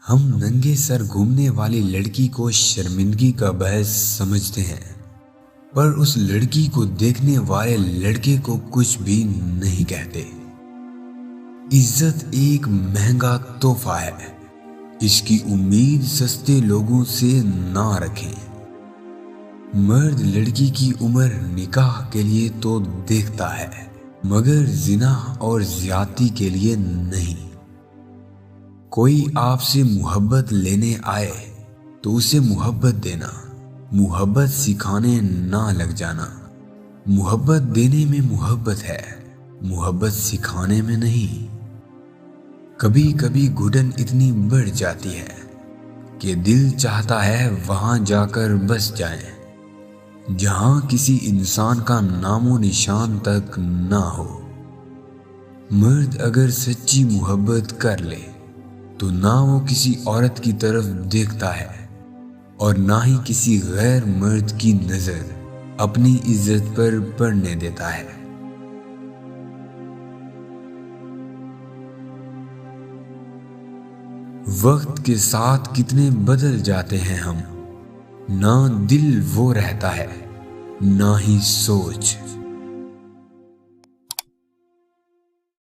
ہم ننگے سر گھومنے والی لڑکی کو شرمندگی کا باعث سمجھتے ہیں، پر اس لڑکی کو دیکھنے والے لڑکے کو کچھ بھی نہیں کہتے۔ عزت ایک مہنگا تحفہ ہے، اس کی امید سستے لوگوں سے نہ رکھیں۔ مرد لڑکی کی عمر نکاح کے لیے تو دیکھتا ہے، مگر زنا اور زیادتی کے لیے نہیں۔ کوئی آپ سے محبت لینے آئے تو اسے محبت دینا، محبت سکھانے نہ لگ جانا۔ محبت دینے میں محبت ہے، محبت سکھانے میں نہیں۔ کبھی کبھی گھٹن اتنی بڑھ جاتی ہے کہ دل چاہتا ہے وہاں جا کر بس جائیں، جہاں کسی انسان کا نام و نشان تک نہ ہو۔ مرد اگر سچی محبت کر لے تو نہ وہ کسی عورت کی طرف دیکھتا ہے اور نہ ہی کسی غیر مرد کی نظر اپنی عزت پر پڑنے دیتا ہے۔ وقت کے ساتھ کتنے بدل جاتے ہیں ہم، نہ دل وہ رہتا ہے نہ ہی سوچ۔